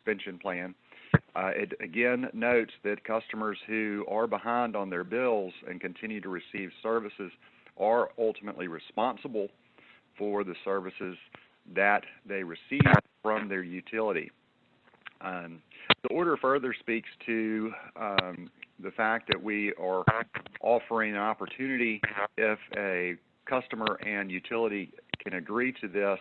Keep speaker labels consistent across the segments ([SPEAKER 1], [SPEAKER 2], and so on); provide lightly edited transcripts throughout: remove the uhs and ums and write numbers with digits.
[SPEAKER 1] suspension plan. It again notes that customers who are behind on their bills and continue to receive services are ultimately responsible for the services that they receive from their utility. The order further speaks to the fact that we are offering an opportunity, if a customer and utility can agree to this,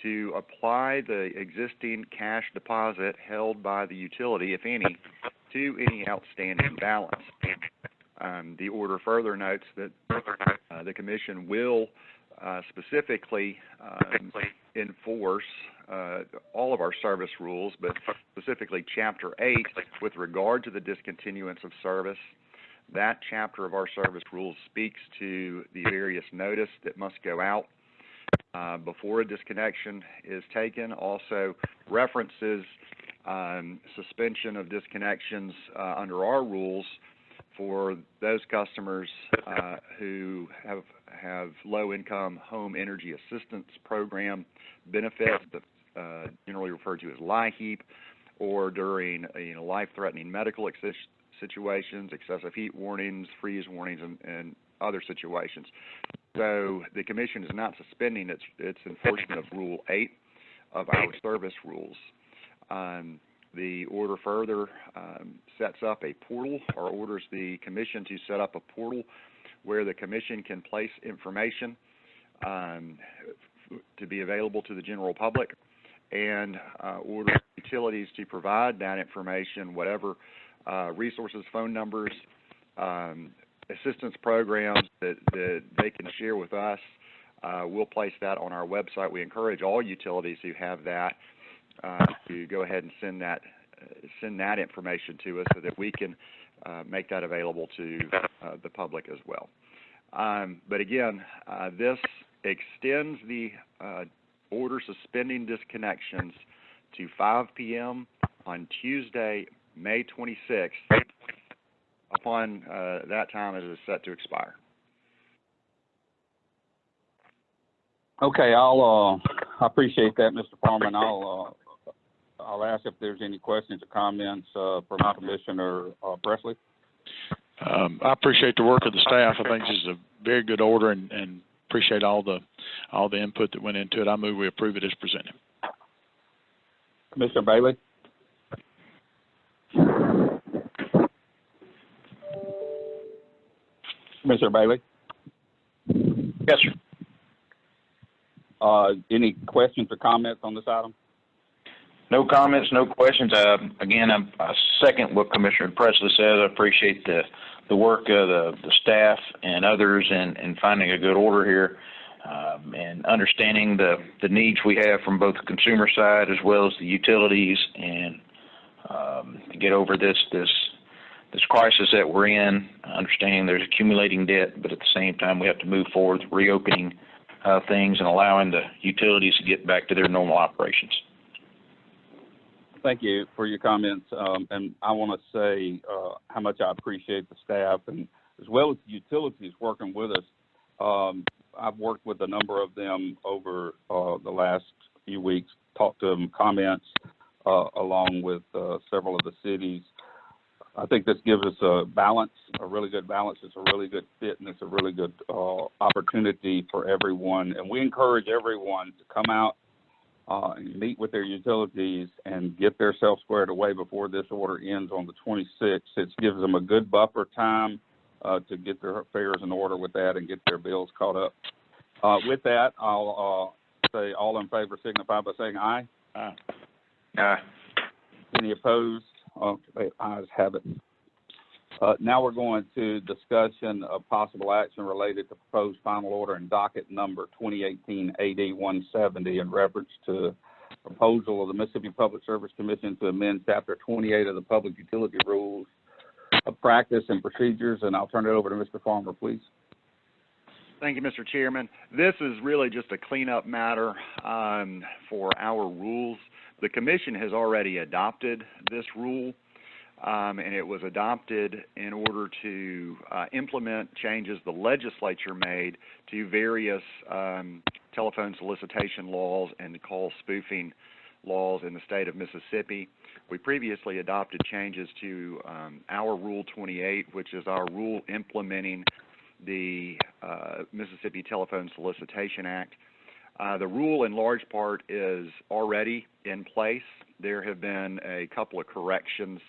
[SPEAKER 1] to apply the existing cash deposit held by the utility, if any, to any outstanding balance. The order further notes that the Commission will specifically enforce all of our service rules, but specifically Chapter 8 with regard to the discontinuance of service. That chapter of our service rules speaks to the various notice that must go out before a disconnection is taken, also references suspension of disconnections under our rules for those customers who have low-income home energy assistance program benefits, generally referred to as LIHEAP, or during life-threatening medical situations, excessive heat warnings, freeze warnings, and other situations. So the Commission is not suspending its enforcement of Rule 8 of our service rules. The order further sets up a portal, or orders the Commission to set up a portal where the Commission can place information to be available to the general public, and order utilities to provide that information, whatever resources, phone numbers, assistance programs that they can share with us. We'll place that on our website. We encourage all utilities who have that to go ahead and send that information to us so that we can make that available to the public as well. But again, this extends the order suspending disconnections to 5 p.m. on Tuesday, May 26th, upon that time as it is set to expire.
[SPEAKER 2] Okay, I appreciate that, Mr. Foreman. I'll ask if there's any questions or comments from Commissioner Presley.
[SPEAKER 3] I appreciate the work of the staff. I think this is a very good order, and appreciate all the input that went into it. I move we approve it as presented.
[SPEAKER 2] Commissioner Bailey. Commissioner Bailey.
[SPEAKER 4] Yes, sir.
[SPEAKER 2] Any questions or comments on this item?
[SPEAKER 4] No comments, no questions. Again, I second what Commissioner Presley says. I appreciate the work of the staff and others in finding a good order here, and understanding the needs we have from both the consumer side as well as the utilities, and to get over this crisis that we're in, understanding there's accumulating debt, but at the same time we have to move forward with reopening things and allowing the utilities to get back to their normal operations.
[SPEAKER 2] Thank you for your comments, and I want to say how much I appreciate the staff and as well as the utilities working with us. I've worked with a number of them over the last few weeks, talked to them, comments, along with several of the cities. I think this gives us a balance, a really good balance. It's a really good fit, and it's a really good opportunity for everyone. And we encourage everyone to come out and meet with their utilities and get themselves squared away before this order ends on the 26th. It gives them a good buffer time to get their affairs in order with that and get their bills caught up. With that, I'll say all in favor signify by saying aye.
[SPEAKER 4] Aye. Aye.
[SPEAKER 2] Any opposed? Okay, ayes have it. Now we're going to discussion of possible action related to proposed final order and docket number 2018 AD 170 in reference to proposal of the Mississippi Public Service Commission to amend Chapter 28 of the Public Utility Rules of Practice and Procedures. And I'll turn it over to Mr. Farmer, please.
[SPEAKER 1] Thank you, Mr. Chairman. This is really just a cleanup matter for our rules. The Commission has already adopted this rule, and it was adopted in order to implement changes the legislature made to various telephone solicitation laws and call spoofing laws in the state of Mississippi. We previously adopted changes to our Rule 28, which is our rule implementing the Mississippi Telephone Solicitation Act. The rule in large part is already in place. There have been a couple of corrections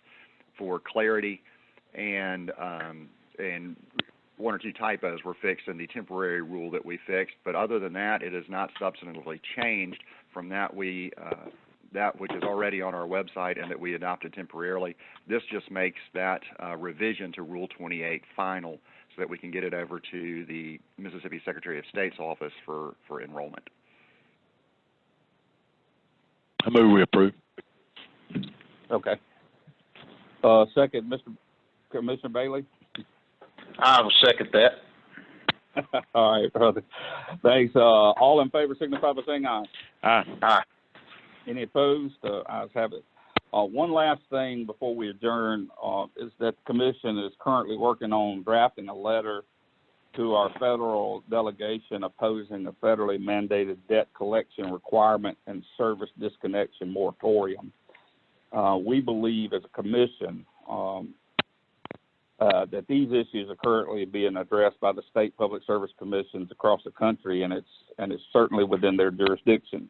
[SPEAKER 1] for clarity, and one or two typos were fixed in the temporary rule that we fixed. But other than that, it has not substantively changed from that which is already on our website and that we adopted temporarily. This just makes that revision to Rule 28 final, so that we can get it over to the Mississippi Secretary of State's office for enrollment.
[SPEAKER 3] I move we approve.
[SPEAKER 2] Okay. Second, Commissioner Bailey.
[SPEAKER 4] I will second that.
[SPEAKER 2] All right, brother. Thanks. All in favor signify by saying aye.
[SPEAKER 3] Aye.
[SPEAKER 4] Aye.
[SPEAKER 2] Any opposed? Ayes have it. One last thing before we adjourn is that the Commission is currently working on drafting a letter to our federal delegation opposing a federally mandated debt collection requirement and service disconnection moratorium. We believe as a Commission that these issues are currently being addressed by the state public service commissions across the country, and it's certainly within their jurisdiction.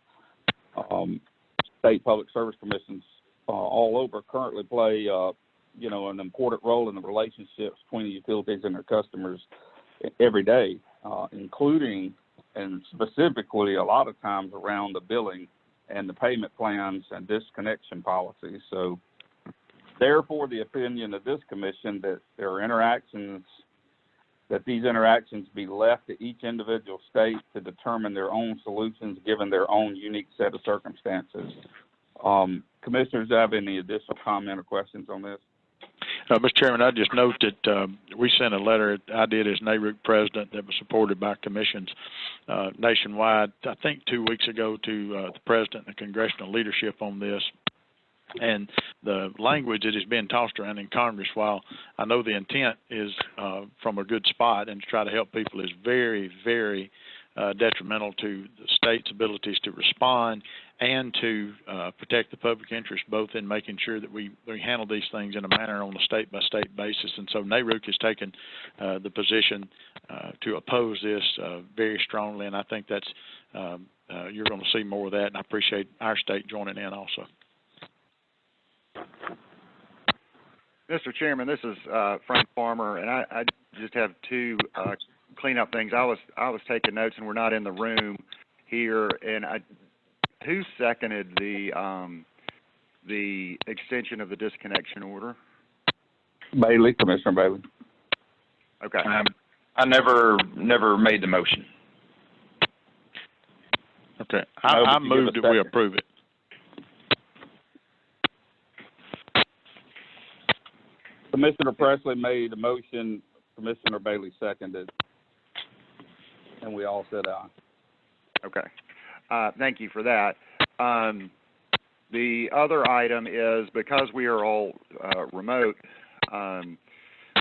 [SPEAKER 2] State public service commissions all over currently play, an important role in the relationships between the utilities and their customers every day, including and specifically a lot of times around the billing and the payment plans and disconnection policies. So therefore, the opinion of this commission that these interactions be left to each individual state to determine their own solutions given their own unique set of circumstances. Commissioners, have any additional comment or questions on this?
[SPEAKER 3] Mr. Chairman, I just note that we sent a letter I did as NARUC president that was supported by commissions nationwide, I think 2 weeks ago, to the president and the congressional leadership on this. And the language that is being tossed around in Congress, while I know the intent is from a good spot and to try to help people, is very, very detrimental to the state's abilities to respond and to protect the public interest, both in making sure that we handle these things in a manner on a state-by-state basis. And so NARUC has taken the position to oppose this very strongly, and I think that's you're going to see more of that, and I appreciate our state joining in also.
[SPEAKER 1] Mr. Chairman, this is Frank Farmer, and I just have two cleanup things. I was taking notes, and we're not in the room here. And who seconded the extension of the disconnection order?
[SPEAKER 2] Bailey, Commissioner Bailey.
[SPEAKER 1] Okay.
[SPEAKER 4] I never made the motion.
[SPEAKER 3] Okay. I move that we approve it.
[SPEAKER 2] Commissioner Presley made a motion, Commissioner Bailey seconded, and we all said aye.
[SPEAKER 1] Okay. Thank you for that. The other item is, because we are all remote,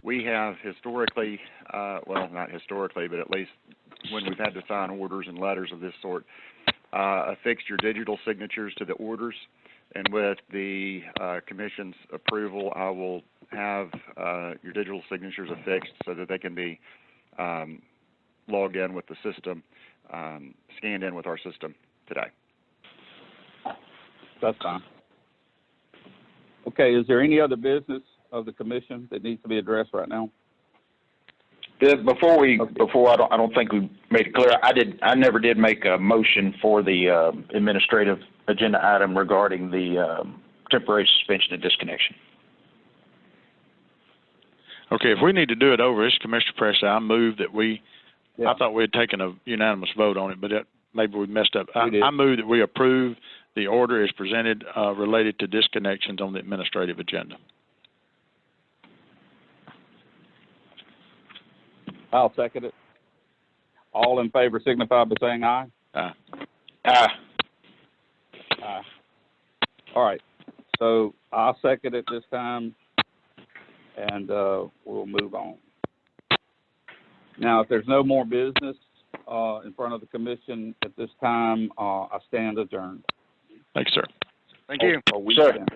[SPEAKER 1] we have historically, well, not historically, but at least when we've had to sign orders and letters of this sort, affixed your digital signatures to the orders. And with the Commission's approval, I will have your digital signatures affixed so that they can be logged in with the system, scanned in with our system today.
[SPEAKER 2] That's fine. Okay, is there any other business of the Commission that needs to be addressed right now?
[SPEAKER 4] Before I don't think we made it clear. I never did make a motion for the administrative agenda item regarding the temporary suspension and disconnection.
[SPEAKER 3] Okay, if we need to do it over, this Commissioner Presley, I move that we. Yeah. I thought we had taken a unanimous vote on it, but maybe we messed up. I move that we approve the order as presented related to disconnections on the administrative agenda.
[SPEAKER 2] I'll second it. All in favor signify by saying aye.
[SPEAKER 3] Aye.
[SPEAKER 4] Aye.
[SPEAKER 2] Aye. All right. So I'll second it this time, and we'll move on. Now, if there's no more business in front of the Commission at this time, I stand adjourned.
[SPEAKER 3] Thanks, sir.
[SPEAKER 1] Thank you.
[SPEAKER 2] A week
[SPEAKER 4] Sir.
[SPEAKER 2] down.